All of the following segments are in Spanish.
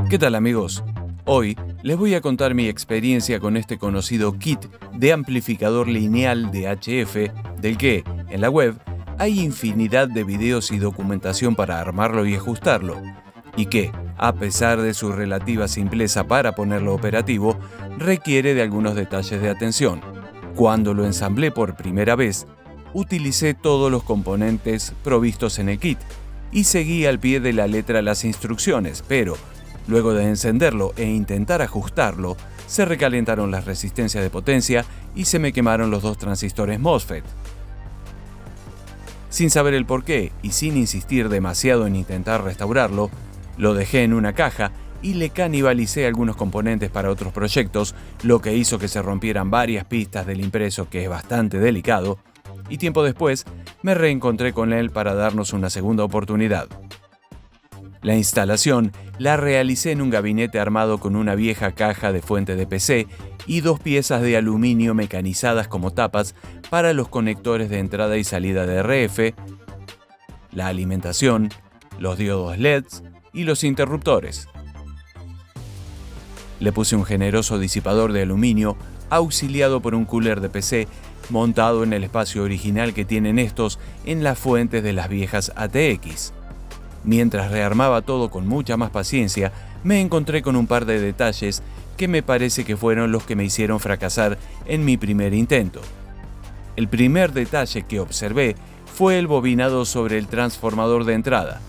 ¿Qué tal, amigos? Hoy les voy a contar mi experiencia con este conocido kit de amplificador lineal de HF, del que, en la web, hay infinidad de videos y documentación para armarlo y ajustarlo, y que, a pesar de su relativa simpleza para ponerlo operativo, requiere de algunos detalles de atención. Cuando lo ensamblé por primera vez, utilicé todos los componentes provistos en el kit y seguí al pie de la letra las instrucciones, pero luego de encenderlo e intentar ajustarlo, se recalentaron las resistencias de potencia y se me quemaron los dos transistores MOSFET. Sin saber el porqué y sin insistir demasiado en intentar restaurarlo, lo dejé en una caja y le canibalicé algunos componentes para otros proyectos, lo que hizo que se rompieran varias pistas del impreso, que es bastante delicado, y tiempo después me reencontré con él para darnos una segunda oportunidad. La instalación la realicé en un gabinete armado con una vieja caja de fuente de PC y dos piezas de aluminio mecanizadas como tapas para los conectores de entrada y salida de RF, la alimentación, los diodos LEDs y los interruptores. Le puse un generoso disipador de aluminio auxiliado por un cooler de PC montado en el espacio original que tienen estos en las fuentes de las viejas ATX. Mientras rearmaba todo con mucha más paciencia, me encontré con un par de detalles que me parece que fueron los que me hicieron fracasar en mi primer intento. El primer detalle que observé fue el bobinado sobre el transformador de entrada.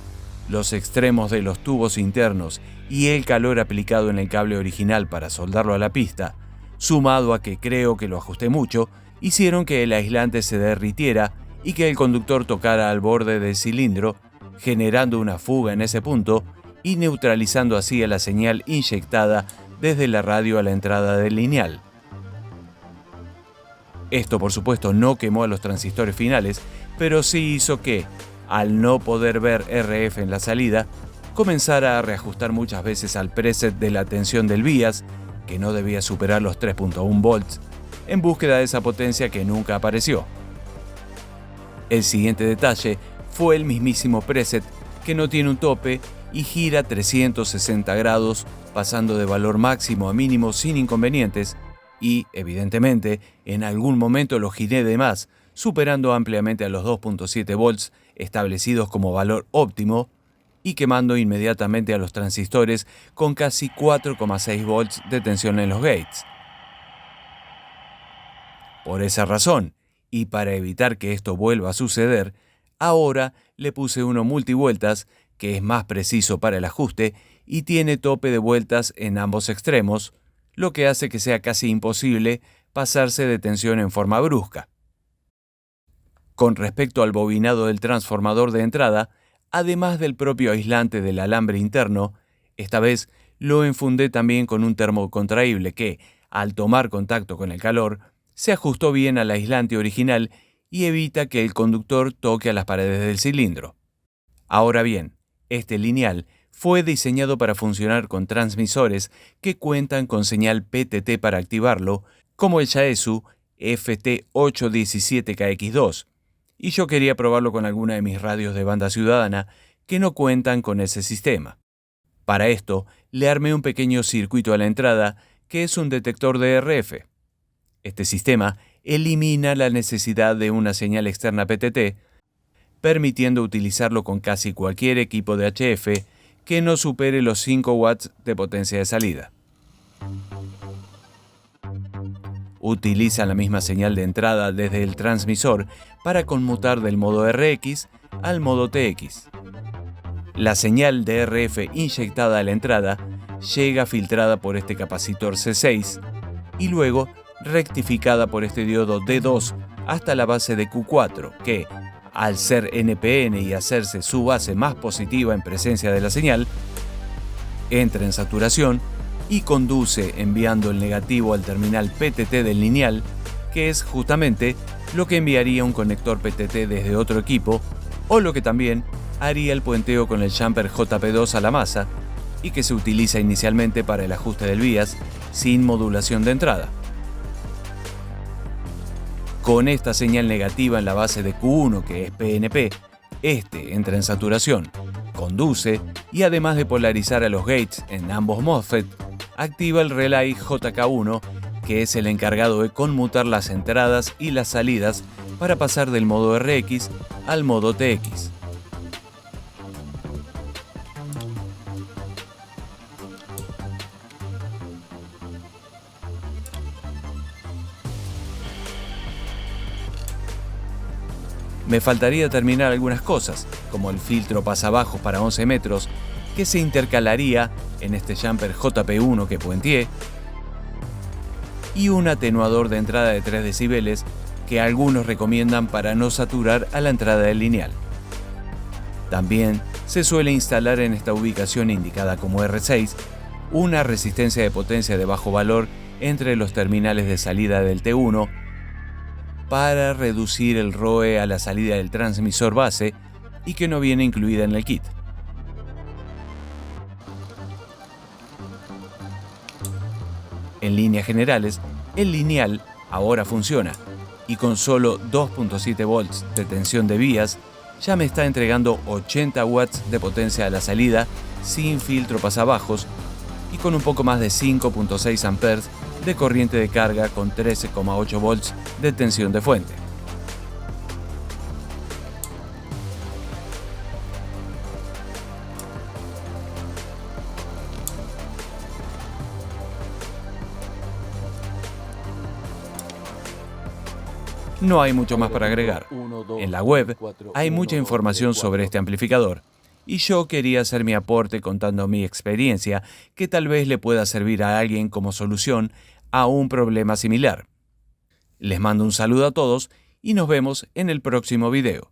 Los extremos de los tubos internos y el calor aplicado en el cable original para soldarlo a la pista, sumado a que creo que lo ajusté mucho, hicieron que el aislante se derritiera y que el conductor tocara al borde del cilindro, generando una fuga en ese punto y neutralizando así a la señal inyectada desde la radio a la entrada del lineal. Esto, por supuesto, no quemó a los transistores finales, pero sí hizo que, al no poder ver RF en la salida, comenzara a reajustar muchas veces al preset de la tensión del BIAS, que no debía superar los 3.1 volts, en búsqueda de esa potencia que nunca apareció. El siguiente detalle fue el mismísimo preset, que no tiene un tope y gira 360 grados, pasando de valor máximo a mínimo sin inconvenientes, y, evidentemente, en algún momento lo giré de más, superando ampliamente a los 2.7 volts establecidos como valor óptimo y quemando inmediatamente a los transistores con casi 4,6 volts de tensión en los gates. Por esa razón, y para evitar que esto vuelva a suceder, ahora le puse uno multivueltas que es más preciso para el ajuste y tiene tope de vueltas en ambos extremos, lo que hace que sea casi imposible pasarse de tensión en forma brusca. Con respecto al bobinado del transformador de entrada, además del propio aislante del alambre interno, esta vez lo enfundé también con un termocontraíble que, al tomar contacto con el calor, se ajustó bien al aislante original y evita que el conductor toque a las paredes del cilindro. Ahora bien, este lineal fue diseñado para funcionar con transmisores que cuentan con señal PTT para activarlo, como el Yaesu FT817KX2, y yo quería probarlo con alguna de mis radios de banda ciudadana que no cuentan con ese sistema. Para esto, le armé un pequeño circuito a la entrada que es un detector de RF. Este sistema elimina la necesidad de una señal externa PTT, permitiendo utilizarlo con casi cualquier equipo de HF que no supere los 5 watts de potencia de salida. Utiliza la misma señal de entrada desde el transmisor para conmutar del modo RX al modo TX. La señal de RF inyectada a la entrada llega filtrada por este capacitor C6 y luego rectificada por este diodo D2 hasta la base de Q4, que, al ser NPN y hacerse su base más positiva en presencia de la señal, entra en saturación y conduce enviando el negativo al terminal PTT del lineal, que es justamente lo que enviaría un conector PTT desde otro equipo, o lo que también haría el puenteo con el jumper JP2 a la masa, y que se utiliza inicialmente para el ajuste del BIAS sin modulación de entrada. Con esta señal negativa en la base de Q1, que es PNP, este entra en saturación, conduce y además de polarizar a los gates en ambos MOSFET, activa el relay JK1, que es el encargado de conmutar las entradas y las salidas para pasar del modo RX al modo TX. Me faltaría terminar algunas cosas, como el filtro pasabajos para 11 metros, que se intercalaría en este jumper JP1 que puenteé, y un atenuador de entrada de 3 decibeles que algunos recomiendan para no saturar a la entrada del lineal. También se suele instalar en esta ubicación indicada como R6 una resistencia de potencia de bajo valor entre los terminales de salida del T1 para reducir el ROE a la salida del transmisor base y que no viene incluida en el kit. En líneas generales, el lineal ahora funciona y con solo 2.7 volts de tensión de vías ya me está entregando 80 watts de potencia a la salida sin filtro pasabajos y con un poco más de 5.6 amperes de corriente de carga con 13,8 volts de tensión de fuente. No hay mucho más para agregar. En la web hay mucha información sobre este amplificador y yo quería hacer mi aporte contando mi experiencia que tal vez le pueda servir a alguien como solución a un problema similar. Les mando un saludo a todos y nos vemos en el próximo video.